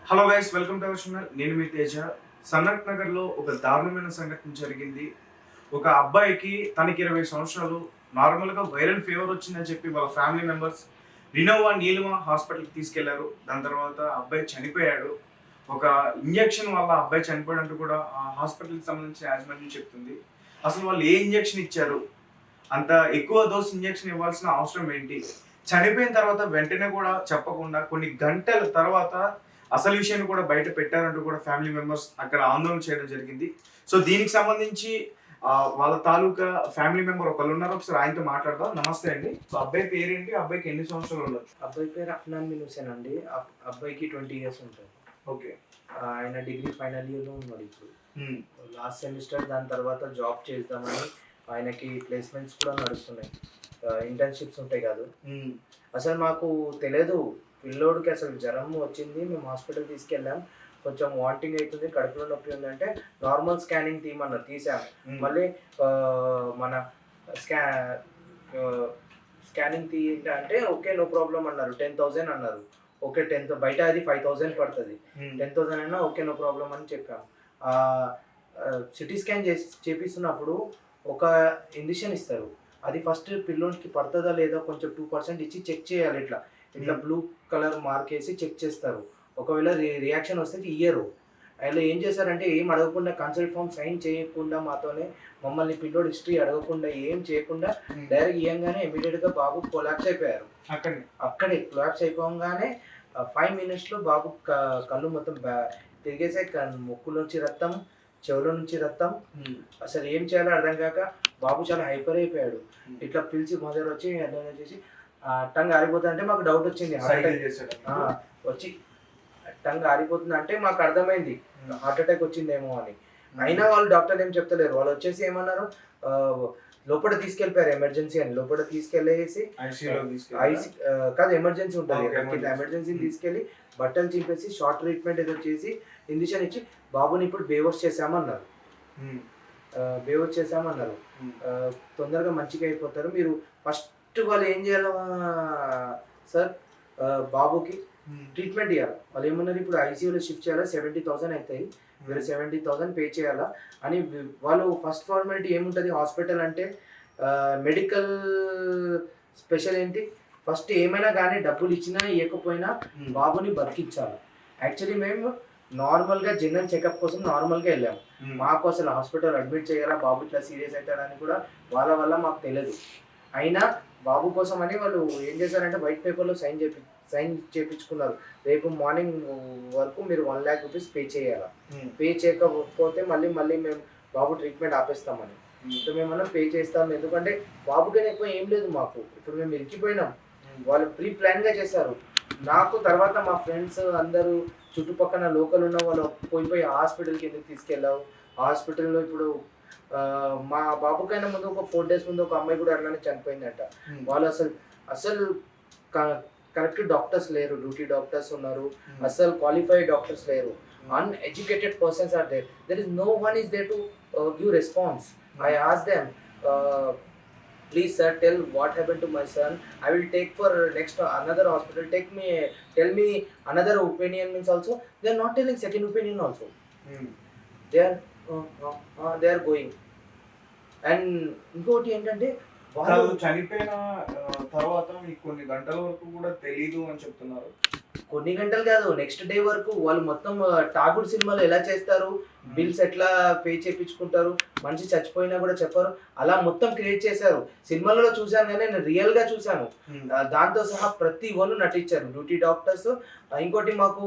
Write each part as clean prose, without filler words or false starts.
Hello guys, welcome to our channel. నేను మీ తేజ. సనత్ నగర్లో ఒక దారుణమైన సంఘటన జరిగింది. ఒక అబ్బాయికి తనకి 20 సంవత్సరాలు నార్మల్గా వైరల్ ఫీవర్ వచ్చిందని చెప్పి వాళ్ళ ఫ్యామిలీ మెంబర్స్ రినోవా నీలిమ హాస్పిటల్కి తీసుకెళ్లారు. దాని తర్వాత అబ్బాయి చనిపోయాడు. ఒక ఇంజెక్షన్ వల్ల అబ్బాయి చనిపోయాడంటూ కూడా ఆ హాస్పిటల్కి సంబంధించిన యాజమాన్యం చెప్తుంది. అసలు వాళ్ళు ఏ ఇంజెక్షన్ ఇచ్చారు, అంత ఎక్కువ డోస్ ఇంజెక్షన్ ఇవ్వాల్సిన అవసరం ఏంటి, చనిపోయిన తర్వాత వెంటనే కూడా చెప్పకుండా కొన్ని గంటల తర్వాత అసలు విషయాన్ని కూడా బయట పెట్టారంటూ కూడా ఫ్యామిలీ మెంబర్స్ అక్కడ ఆందోళన చేయడం జరిగింది. సో దీనికి సంబంధించి వాళ్ళ తాలూకా ఫ్యామిలీ మెంబర్ ఒకళ్ళు ఉన్నారు. ఒకసారి ఆయనతో మాట్లాడదాం. నమస్తే అండి. సో అబ్బాయి పేరేంటి, అబ్బాయికి ఎన్ని సంవత్సరాలు ఉన్నారు? అబ్బాయి పేరు అఫ్నాన్ మినుసేన్ అండి. అబ్బాయికి 20 years ఉంటుంది. ఓకే. ఆయన డిగ్రీ ఫైనల్ ఇయర్లో ఉన్నాడు ఇప్పుడు. Last semester. దాని తర్వాత జాబ్ చేద్దామని ఆయనకి ప్లేస్మెంట్స్ కూడా నడుస్తున్నాయి. ఇంటర్న్షిప్స్ ఉంటాయి కాదు. అసలు మాకు తెలియదు, పిల్లోడికి అసలు జ్వరం వచ్చింది. మేము హాస్పిటల్ తీసుకెళ్ళాం. కొంచెం వాంటింగ్ అవుతుంది, కడుపులో నొప్పి ఉందంటే నార్మల్ స్కానింగ్ తీయమన్నారు, తీసాం. మళ్ళీ మన స్కానింగ్ తీయండి అంటే ఓకే నో ప్రాబ్లం అన్నారు. 10,000 అన్నారు. ఓకే 10 బయట అది 5,000 పడుతుంది. 10,000 అయినా ఓకే నో ప్రాబ్లం అని చెప్పాం. సిటీ స్కాన్ చేపిస్తున్నప్పుడు ఒక ఇంజెక్షన్ ఇస్తారు. అది ఫస్ట్ పిల్లోనికి పడుతుందా లేదా కొంచెం 2% ఇచ్చి చెక్ చేయాలి. ఇట్లా బ్లూ కలర్ మార్క్ వేసి చెక్ చేస్తారు. ఒకవేళ రియాక్షన్ వస్తే ఇయ్యరు. ఆయన ఏం చేశారంటే ఏం అడగకుండా కన్సల్ట్ ఫామ్ సైన్ చేయకుండా మాతోనే మమ్మల్ని పిల్లోడు హిస్టరీ అడగకుండా ఏం చేయకుండా డైరెక్ట్ ఇయ్యంగానే ఇమీడియట్గా బాబు కొలాప్స్ అయిపోయారు. అక్కడే కొలాప్స్ అయిపోగానే 5 minutesలో బాబు కళ్ళు మొత్తం తిరిగేసే, ముక్కులోంచి రక్తం, చెవుల నుంచి రక్తం. అసలు ఏం చేయాలో అర్థం కాక బాబు చాలా హైపర్ అయిపోయాడు. ఇట్లా పిలిచి మదర్ వచ్చి అర్థం చేసి టంగ్ ఆరిపోతుంది అంటే మాకు డౌట్ వచ్చింది. వచ్చి టంగ్ ఆరిపోతుంది అంటే మాకు అర్థమైంది హార్ట్ అటాక్ వచ్చిందేమో అని. అయినా వాళ్ళు డాక్టర్ ఏం చెప్తలేరు. వాళ్ళు వచ్చేసి ఏమన్నారు, లోపల తీసుకెళ్ళిపోయారు ఎమర్జెన్సీ అని. లోపల తీసుకెళ్ళేసి కాదు ఎమర్జెన్సీ ఉంటుంది, ఎమర్జెన్సీని తీసుకెళ్ళి బట్టలు చింపేసి షార్ట్ ట్రీట్మెంట్ ఏదో చేసి ఇంజెక్షన్ ఇచ్చి బాబుని ఇప్పుడు బేవోష్ చేసామన్నారు. తొందరగా మంచిగా అయిపోతారు. మీరు ఫస్ట్ వాళ్ళు ఏం చేయాలి సార్, బాబుకి ట్రీట్మెంట్ ఇవ్వాలి. వాళ్ళు ఏమన్నారు, ఇప్పుడు ఐసీయూలో షిఫ్ట్ చేయాలా, 70,000 అవుతాయి, మీరు 70,000 పే చేయాలా అని. వాళ్ళు ఫస్ట్ ఫార్మాలిటీ ఏముంటుంది హాస్పిటల్ అంటే, మెడికల్ స్పెషల్ ఏంటి, ఫస్ట్ ఏమైనా కానీ డబ్బులు ఇచ్చినా ఇవ్వకపోయినా బాబుని బతికించాలి. యాక్చువల్లీ మేము నార్మల్గా జనరల్ చెకప్ కోసం నార్మల్గా వెళ్ళాము. మాకు అసలు హాస్పిటల్ అడ్మిట్ చేయాలా, బాబు ఇట్లా సీరియస్ అవుతాడని కూడా వాళ్ళ వల్ల మాకు తెలియదు. అయినా బాబు కోసం అని వాళ్ళు ఏం చేశారంటే వైట్ పేపర్లో సైన్ చేయించుకున్నారు. రేపు మార్నింగ్ వరకు మీరు 1 lakh rupees పే చేయాలా, పే చేయకపోతే మళ్ళీ మేము బాబు ట్రీట్మెంట్ ఆపేస్తామని. సో మేమన్నా పే చేస్తాం, ఎందుకంటే బాబుకైనా ఎక్కువ ఏం లేదు మాకు. ఇప్పుడు మేము ఇరికిపోయినాం. వాళ్ళు ప్రీ ప్లాన్గా చేశారు. నాకు తర్వాత మా ఫ్రెండ్స్ అందరూ చుట్టుపక్కల లోకల్ ఉన్న వాళ్ళు పోయి హాస్పిటల్కి ఎందుకు తీసుకెళ్ళావు, హాస్పిటల్లో ఇప్పుడు మా బాబుకైనా ముందు ఒక 4 days ముందు ఒక అమ్మాయి కూడా అట్లానే చనిపోయిందంట. వాళ్ళు అసలు కరెక్ట్ డాక్టర్స్ లేరు, డ్యూటీ డాక్టర్స్ ఉన్నారు, అసలు క్వాలిఫైడ్ డాక్టర్స్ లేరు. uneducated persons are there. There is no one is there to give response. I asked them, please sir, tell what happened to my son. I will take for next another hospital. Tell me another opinion means also. They are not telling second opinion also. They are going. And ఇంకోటి ఏంటంటే వాళ్ళు చనిపోయిన తర్వాత మీకు కొన్ని గంటల వరకు కూడా తెలీదు అని చెప్తున్నారు. కొన్ని గంటలు కాదు, నెక్స్ట్ డే వరకు వాళ్ళు మొత్తం ఠాగూర్ సినిమాలో ఎలా చేస్తారు, బిల్స్ ఎట్లా పే చేయించుకుంటారు, మనిషి చచ్చిపోయినా కూడా చెప్పారు, అలా మొత్తం క్రియేట్ చేశారు. సినిమాలలో చూశాను కానీ నేను రియల్గా చూశాను. దాంతో సహా ప్రతి ఒళ్ళు నటించారు డ్యూటీ డాక్టర్స్. ఇంకోటి మాకు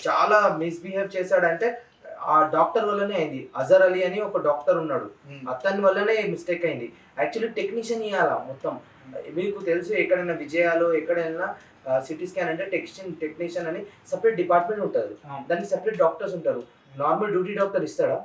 చాలా మిస్బిహేవ్ చేశాడంటే ఆ డాక్టర్ వల్లనే అయింది. అజర్ అలీ అని ఒక డాక్టర్ ఉన్నాడు, అతని వల్లనే మిస్టేక్ అయింది. యాక్చువల్లీ టెక్నీషియన్ ఇవ్వాలా మొత్తం. మీకు తెలుసు ఎక్కడైనా విజయాలు ఎక్కడైనా సిటీ స్కాన్ అంటే టెక్నీషియన్ అని సపరేట్ డిపార్ట్మెంట్ ఉంటుంది, దానికి సపరేట్ డాక్టర్స్ ఉంటారు. నార్మల్ డ్యూటీ డాక్టర్ ఇస్తాడా,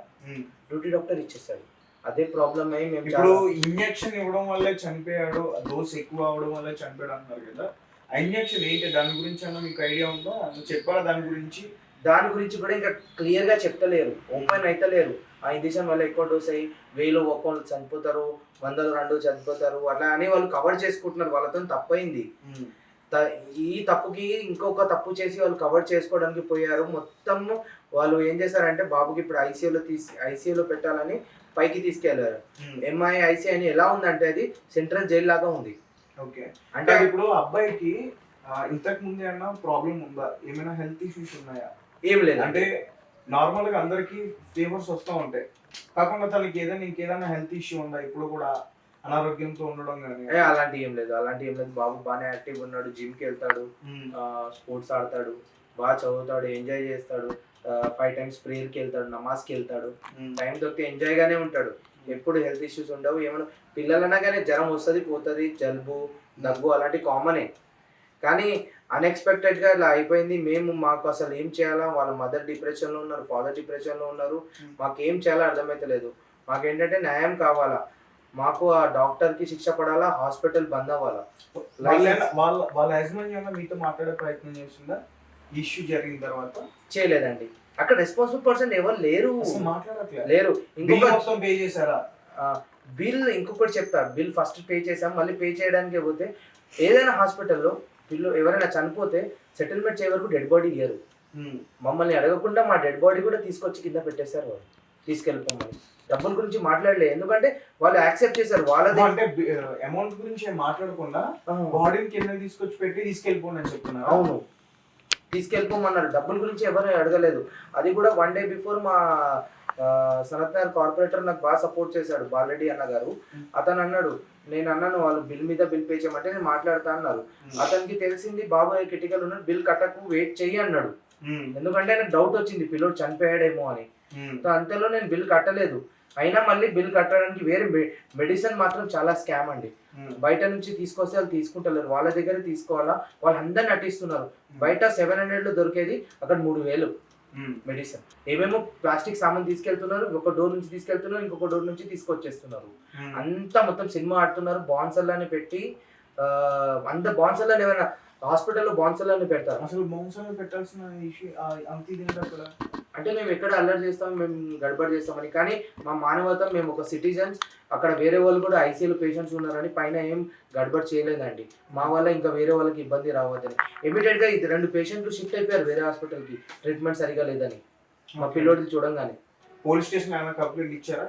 డ్యూటీ డాక్టర్ ఇచ్చేస్తాడు. అదే ప్రాబ్లమ్ అయ్యి మేము ఇప్పుడు ఇంజెక్షన్ ఇవ్వడం వల్లే చనిపోయాడు, డోస్ ఎక్కువ అవడం వల్లే చనిపోయాడు అంటున్నారు కదా. ఆ ఇంజెక్షన్ ఏంటి, దాని గురించి అన్న మీకు ఐడియా ఉందా, చెప్పాలా దాని గురించి? దాని గురించి కూడా ఇంకా క్లియర్గా చెప్తలేరు, ఓపెన్ అవుతలేరు. ఆ ఇంజక్షన్ వల్ల ఎక్కువ డోస్ అయ్యి 1000 ఒక్కళ్ళు చనిపోతారు, 100 2 చనిపోతారు, అట్లా అని వాళ్ళు కవర్ చేసుకుంటున్నారు. వాళ్ళతో తప్పైంది. ఈ తప్పుకి ఇంకొక తప్పు చేసి వాళ్ళు కవర్ చేసుకోవడానికి పోయారు. మొత్తం వాళ్ళు ఏం చేశారంటే బాబుకి ఇప్పుడు ఐసీయూలో పెట్టాలని పైకి తీసుకెళ్లారు. ఎంఐ ఐసీ అని ఎలా ఉందంటే అది సెంట్రల్ జైల్ లాగా ఉంది. ఓకే. అంటే ఇప్పుడు అబ్బాయికి ఇంతకు ముందు ఏమన్నా ప్రాబ్లం ఉందా, ఏమైనా హెల్త్ ఇష్యూస్ ఉన్నాయా? ఏం లేదు. అంటే నార్మల్ గా అందరికి ఫీవర్స్ వస్తూ ఉంటాయి, కాకుండా తనకి ఇంకేదైనా హెల్త్ ఇష్యూ ఉందా ఇప్పుడు కూడా, అనారోగ్యంతో ఉండడం కానీ? అలాంటి ఏం లేదు. బాబు బాగానే యాక్టివ్ ఉన్నాడు, జిమ్ కి వెళ్తాడు, స్పోర్ట్స్ ఆడతాడు, బాగా చదువుతాడు, ఎంజాయ్ చేస్తాడు, 5 times ప్రేయర్కి వెళ్తాడు, నమాజ్కి వెళ్తాడు, టైం దొరికితే ఎంజాయ్ గానే ఉంటాడు. ఎప్పుడు హెల్త్ ఇష్యూస్ ఉండవు. ఏమైనా పిల్లలన్నా కానీ జ్వరం వస్తుంది పోతుంది, జలుబు దగ్గు అలాంటి కామనే. కానీ అన్ఎక్స్పెక్టెడ్గా ఇలా అయిపోయింది. మాకు అసలు ఏం చేయాలా, వాళ్ళ మదర్ డిప్రెషన్లో ఉన్నారు, ఫాదర్ డిప్రెషన్లో ఉన్నారు, మాకు ఏం చేయాలో అర్థమైతలేదు. మాకేంటంటే న్యాయం కావాలా, మాకు ఆ డాక్టర్కి శిక్ష పడాలా, హాస్పిటల్ బంద్ అవ్వాలా. వాళ్ళ యాజమాన్యం మీతో మాట్లాడే ప్రయత్నం చేస్తుందా ఇష్యూ జరిగిన తర్వాత? చేయలేదండి. అక్కడ రెస్పాన్సిబుల్ పర్సన్ ఎవరు లేరు, లేరు. ఇంకొక పే చేశారా బిల్? ఇంకొకటి చెప్తా, బిల్ ఫస్ట్ పే చేసాం, మళ్ళీ పే చేయడానికి పోతే ఏదైనా హాస్పిటల్లో పిల్లలు ఎవరైనా చనిపోతే సెటిల్మెంట్ చేయ వరకు డెడ్ బాడీ ఇయ్యరు. మమ్మల్ని అడగకుండా మా డెడ్ బాడీ కూడా తీసుకొచ్చి కింద పెట్టేశారు. వాళ్ళు తీసుకెళ్ళిపోమని డబ్బుల గురించి మాట్లాడలేదు, ఎందుకంటే వాళ్ళు యాక్సెప్ట్ చేశారు. వాళ్ళది అంటే అమౌంట్ గురించి మాట్లాడకుండా బాడీని కింద తీసుకొచ్చి పెట్టి తీసుకెళ్ళిపోండి అని చెప్తున్నారు. అవును, తీసుకెళ్ళిపోమన్నారు. డబ్బుల గురించి ఎవరు అడగలేదు. అది కూడా 1 day బిఫోర్ మా సనత్ నగర్ కార్పొరేటర్ నాకు బాగా సపోర్ట్ చేశాడు, బాలరెడ్డి అన్న గారు. అతను అన్నాడు, నేను అన్నాను వాళ్ళు బిల్ మీద బిల్ పే చేయమంటే నేను మాట్లాడతా అన్నారు. అతనికి తెలిసింది బాబు క్రిటికల్ ఉన్నాడు, బిల్ కట్టకు, వెయిట్ చెయ్యి అన్నాడు. ఎందుకంటే నాకు డౌట్ వచ్చింది పిల్లోడు చనిపోయాడేమో అని. అంతలో నేను బిల్ కట్టలేదు. అయినా మళ్ళీ బిల్ కట్టడానికి వేరే మెడిసిన్ మాత్రం చాలా స్కామ్ అండి. బయట నుంచి తీసుకొస్తే వాళ్ళు తీసుకుంటలేరు, వాళ్ళ దగ్గర తీసుకోవాలా, వాళ్ళు అందరు నటిస్తున్నారు. బయట 700 దొరికేది అక్కడ 3000 మెడిసిన్. ఏమేమో ప్లాస్టిక్ సామాన్ తీసుకెళ్తున్నారు, ఒక డోర్ నుంచి తీసుకెళ్తున్నారు, ఇంకొక డోర్ నుంచి తీసుకొచ్చేస్తున్నారు. అంతా మొత్తం సినిమా ఆడుతున్నారు. బాన్సల్లాని పెట్టి అంత బాన్సల్లాని ఏమైనా హాస్పిటల్లో బాన్సల్లాని పెడతారు. అసలు బాన్సల్లా పెట్టాల్సిన ఇష్యూ అంత ఇది అక్కడ. అంటే మేము ఎక్కడ అల్లరి చేస్తాం, మేము గడబడి చేస్తామని. కానీ మా మానవత, మేము ఒక సిటిజన్స్. అక్కడ వేరే వాళ్ళు కూడా ఐసీయూలో పేషెంట్స్ ఉన్నారని పైన ఏం గడబడి చేయలేదండి. మా వల్ల ఇంకా వేరే వాళ్ళకి ఇబ్బంది రావద్దని ఇమీడియట్గా 2 పేషెంట్లు షిఫ్ట్ అయిపోయారు వేరే హాస్పిటల్కి, ట్రీట్మెంట్ సరిగా లేదని మా పిల్లోడిని చూడంగానే. పోలీస్ స్టేషన్ ఏమైనా కంప్లైంట్ ఇచ్చారా?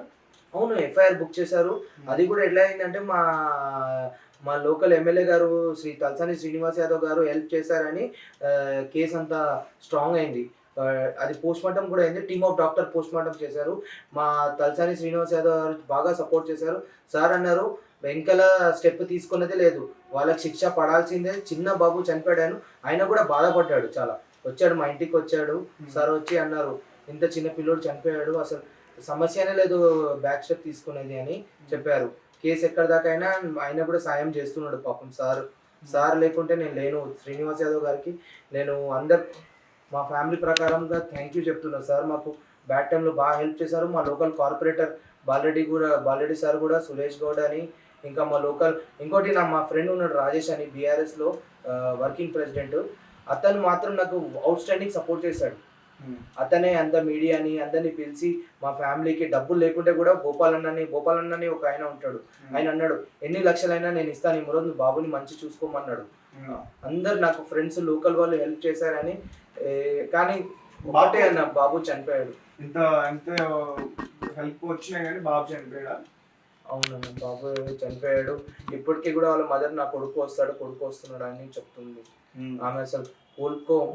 అవును, ఎఫ్ఐఆర్ బుక్ చేశారు. అది కూడా ఎట్లా అయిందంటే మా లోకల్ ఎమ్మెల్యే గారు శ్రీ తలసాని శ్రీనివాస్ యాదవ్ గారు హెల్ప్ చేశారని కేసు అంతా స్ట్రాంగ్ అయింది. అది పోస్ట్ మార్టం కూడా అయింది. Team of doctor post mortem చేశారు. మా తలసాని శ్రీనివాస్ యాదవ్ గారు బాగా సపోర్ట్ చేశారు. సార్ అన్నారు వెంకల స్టెప్ తీసుకున్నదే లేదు, వాళ్ళకి శిక్ష పడాల్సిందే. చిన్న బాబు చనిపోయాడు, ఆయన కూడా బాధపడ్డాడు చాలా. వచ్చాడు, మా ఇంటికి వచ్చాడు సార్, వచ్చి అన్నారు ఇంత చిన్న పిల్లోడు చనిపోయాడు, అసలు సమస్యనే లేదు బ్యాక్ స్టెప్ తీసుకునేది అని చెప్పారు. కేసు ఎక్కడ దాకా అయినా ఆయన కూడా సాయం చేస్తున్నాడు పాపం సార్ లేకుంటే నేను లేను. శ్రీనివాస్ యాదవ్ గారికి నేను మా ఫ్యామిలీ ప్రకారంగా థ్యాంక్ యూ చెప్తున్నాను. సార్ మాకు బ్యాడ్ టైంలో బాగా హెల్ప్ చేశారు. మా లోకల్ కార్పొరేటర్ బాలరెడ్డి సార్ కూడా, సురేష్ గౌడ్ అని, ఇంకా మా లోకల్ ఇంకోటి మా ఫ్రెండ్ ఉన్నాడు రాజేష్ అని, బీఆర్ఎస్లో వర్కింగ్ ప్రెసిడెంట్. అతను మాత్రం నాకు అవుట్ స్టాండింగ్ సపోర్ట్ చేశాడు. అతనే అంత మీడియాని అందరినీ పిలిచి మా ఫ్యామిలీకి డబ్బులు లేకుంటే కూడా గోపాల్ అన్నని ఒక ఆయన ఉంటాడు, ఆయన అన్నాడు ఎన్ని లక్షలైనా నేను ఇస్తాను, ఈ రోజు బాబుని మంచి చూసుకోమన్నాడు. అందరు నాకు ఫ్రెండ్స్ లోకల్ వాళ్ళు హెల్ప్ చేశారని. కానీ ఒకటే అన్న, బాబు చనిపోయాడు. ఇంత హెల్ప్ వచ్చినా కానీ బాబు చనిపోయాడా? అవునన్న, బాబు చనిపోయాడు. ఇప్పటికీ కూడా వాళ్ళ మదర్ నా కొడుకు వస్తున్నాడు అని చెప్తుంది. ఆమె అసలు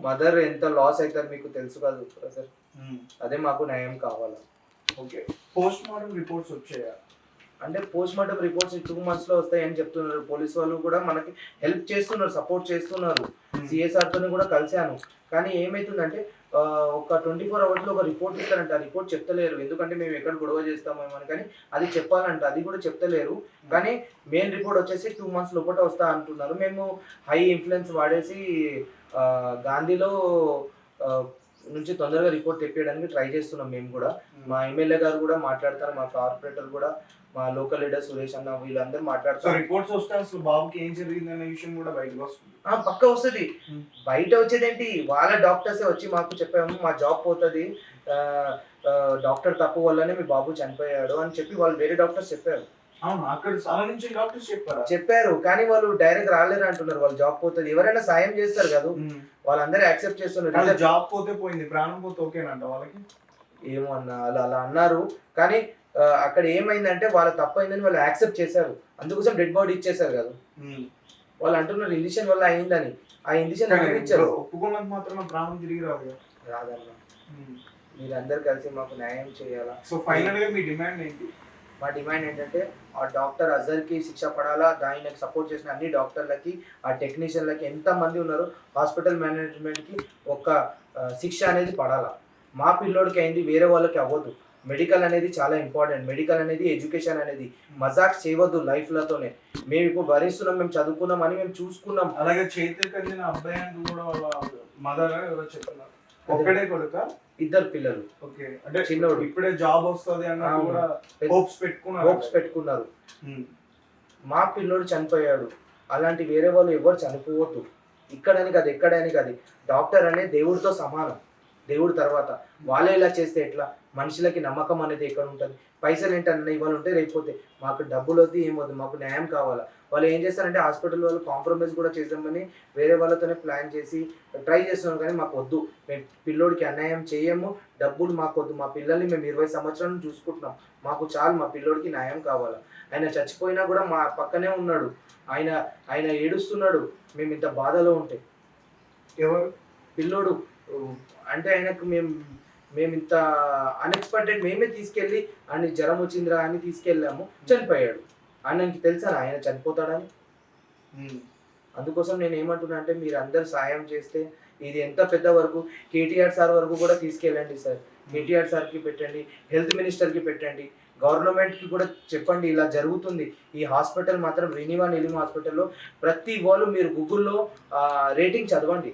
మదర్ ఎంత లాస్ అవుతారు మీకు తెలుసు కదా బ్రదర్. అదే మాకు న్యాయం కావాలా. ఓకే, పోస్ట్ మార్టం రిపోర్ట్స్ వచ్చాయా? అంటే పోస్ట్ మార్టం రిపోర్ట్స్ 2 months వస్తాయని చెప్తున్నారు. పోలీస్ వాళ్ళు కూడా మనకి హెల్ప్ చేస్తున్నారు, సపోర్ట్ చేస్తున్నారు. సిఎస్ఆర్తో కూడా కలిశాను. కానీ ఏమవుతుందంటే ఒక 24 hours ఒక రిపోర్ట్ ఇస్తారంట. ఆ రిపోర్ట్ చెప్తలేరు, ఎందుకంటే మేము ఎక్కడ గొడవ చేస్తామేమో అని. కానీ అది చెప్పాలంట, అది కూడా చెప్తలేరు. కానీ మెయిన్ రిపోర్ట్ వచ్చేసి 2 months లోపల వస్తా అంటున్నారు. మేము హై ఇన్ఫ్లుయెన్స్ వాడేసి గాంధీలో నుంచి తొందరగా రిపోర్ట్ తెప్పించడానికి ట్రై చేస్తున్నాం మేము కూడా. మా ఎమ్మెల్యే గారు కూడా మాట్లాడతారు, మా కార్పొరేటర్ కూడా, మా లోకల్ లీడర్ సురేష్ అన్న, వీళ్ళందరూ మాట్లాడతారు. రిపోర్ట్స్ వస్తే అసలు బాబుకి ఏం జరిగింది అనే విషయం కూడా బయటకు వస్తుంది. పక్క వస్తుంది. బయట వచ్చేదేంటి, వాళ్ళ డాక్టర్సే వచ్చి మాకు చెప్పాము మా జాబ్ పోతుంది, డాక్టర్ తప్పు వల్లనే మీ బాబు చనిపోయాడు అని చెప్పి వాళ్ళు వేరే డాక్టర్స్ చెప్పారు. అవును, అక్కడ చాలా నుంచి డాక్టర్స్ చెప్పారా? చెప్పారు కానీ వాళ్ళు డైరెక్ట్ రాలేరు అంటున్నారు. వాళ్ళు జాబ్ పోతుంది, ఎవరైనా సాయం చేస్తారు కదా, వాళ్ళందరూ యాక్సెప్ట్ చేస్తున్నారు. జాబ్ పోతే పోయింది, ప్రాణం పోతే ఓకేనంట వాళ్ళకి. ఏమో అన్న వాళ్ళు అలా అన్నారు కానీ అక్కడ ఏమైందంటే వాళ్ళ తప్పైందని వాళ్ళు యాక్సెప్ట్ చేశారు, అందుకోసం డెడ్ బాడీ ఇచ్చేసారు కదా. వాళ్ళు అంటున్నారు ఇండిషన్ వల్ల అయిందని, ఆ ఇండిషన్ ఇచ్చారు. ఒప్పుకున్నంత మాత్రం ప్రాణం తిరిగి రాదు కదా. రాదన్న, మీరందరూ కలిసి మాకు న్యాయం చేయాలా. సో ఫైనల్ గా మీ డిమాండ్ ఏంటి? మా డిమాండ్ ఏంటంటే ఆ డాక్టర్ అజర్కి శిక్ష పడాలా, దానికి సపోర్ట్ చేసిన అన్ని డాక్టర్లకి, ఆ టెక్నీషియన్లకి ఎంతమంది ఉన్నారు, హాస్పిటల్ మేనేజ్మెంట్కి ఒక శిక్ష అనేది పడాలా. మా పిల్లోడికి అయింది, వేరే వాళ్ళకి అవ్వదు. మెడికల్ అనేది చాలా ఇంపార్టెంట్, మెడికల్ అనేది ఎడ్యుకేషన్ అనేది మజాక్ చేయవద్దు లైఫ్లతోనే. మేము ఇప్పుడు భరిస్తున్నాం, మేము చదువుకున్నాం అని మేము చూసుకున్నాం. అలాగే చైతన్య కలిగిన అబ్బాయి అంటూ కూడా వాళ్ళ మదర్ ఎవరో చెప్తున్నారు. ఒక్కడే కొడుక? ఇద్దరు పిల్లలు. ఓకే, అంటే చిన్నోడు ఇప్పుడే జాబ్ వస్తుంది అన్న కూడా హోప్స్ పెట్టుకున్నారు. మా పిల్లోడు చనిపోయాడు, అలాంటి వేరే వాళ్ళు ఎవరు చనిపోవద్దు. ఇక్కడని కాదు, ఎక్కడని కాదు, డాక్టర్ అనేది దేవుడితో సమానం, దేవుడి తర్వాత. వాళ్ళే ఇలా చేస్తే ఎట్లా? మనుషులకి నమ్మకం అనేది ఎక్కడ ఉంటుంది? పైసలు ఏంటన్నా ఇవాళ ఉంటే రేకపోతే, మాకు డబ్బులు వద్దు ఏమొద్దు, మాకు న్యాయం కావాలా. వాళ్ళు ఏం చేస్తారంటే హాస్పిటల్ వాళ్ళు కాంప్రమైజ్ కూడా చేద్దామని వేరే వాళ్ళతోనే ప్లాన్ చేసి ట్రై చేస్తున్నాం, కానీ మాకు వద్దు, మేము పిల్లోడికి అన్యాయం చేయము, డబ్బులు మాకు వద్దు, మా పిల్లల్ని మేము 20 సంవత్సరాలు చూసుకుంటున్నాం, మాకు చాలు, మా పిల్లోడికి న్యాయం కావాలా. ఆయన చచ్చిపోయినా కూడా మా పక్కనే ఉన్నాడు, ఆయన ఏడుస్తున్నాడు, మేము ఇంత బాధలో ఉంటే. ఎవరు? పిల్లోడు. అంటే ఆయనకు మేము ఇంత అన్ఎక్స్పెక్టెడ్, మేమే తీసుకెళ్ళి ఆయన జ్వరం వచ్చిందిరా అని తీసుకెళ్ళాము, చనిపోయాడు. ఆయనకి తెలుసా ఆయన చనిపోతాడని. అందుకోసం నేను ఏమంటున్నా అంటే మీరు అందరు సాయం చేస్తే, ఇది ఎంత పెద్ద వరకు కేటీఆర్ సార్ వరకు కూడా తీసుకెళ్ళండి సార్. కేటీఆర్ సార్కి పెట్టండి, హెల్త్ మినిస్టర్కి పెట్టండి, గవర్నమెంట్కి కూడా చెప్పండి ఇలా జరుగుతుంది. ఈ హాస్పిటల్ మాత్రం రినివా నిలిమ్ హాస్పిటల్లో ప్రతి వాళ్ళు మీరు గూగుల్లో రేటింగ్ చదవండి,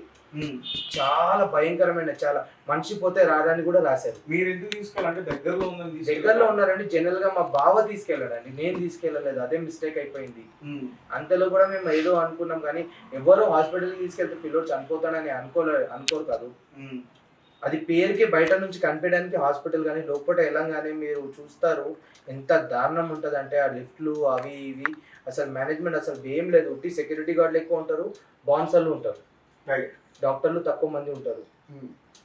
చాలా భయంకరమైన, చాలా మనిషి పోతే రాదని కూడా రాశారు. మీరు ఎందుకు తీసుకోవాలంటే దగ్గరలో ఉన్నారండి. జనరల్ గా మా బావ తీసుకెళ్ళాడండి, నేను తీసుకెళ్ళలేదు, అదే మిస్టేక్ అయిపోయింది. అంతలో కూడా మేము ఏదో అనుకున్నాం, కానీ ఎవరో హాస్పిటల్కి తీసుకెళ్తే పిల్లోడు చనిపోతాడని అనుకోరు కాదు. అది పేరుకి బయట నుంచి కనిపించడానికి హాస్పిటల్, కానీ లోపల వెళ్ళంగానే మీరు చూస్తారు ఎంత దారుణం ఉంటుంది అంటే, ఆ లిఫ్ట్లు అవి ఇవి అసలు మేనేజ్మెంట్ అసలు ఏం లేదు. ఉట్టి సెక్యూరిటీ గార్డులు ఎక్కువ ఉంటారు, బాన్సర్లు ఉంటారు, డాక్టర్లు తక్కువ మంది ఉంటారు.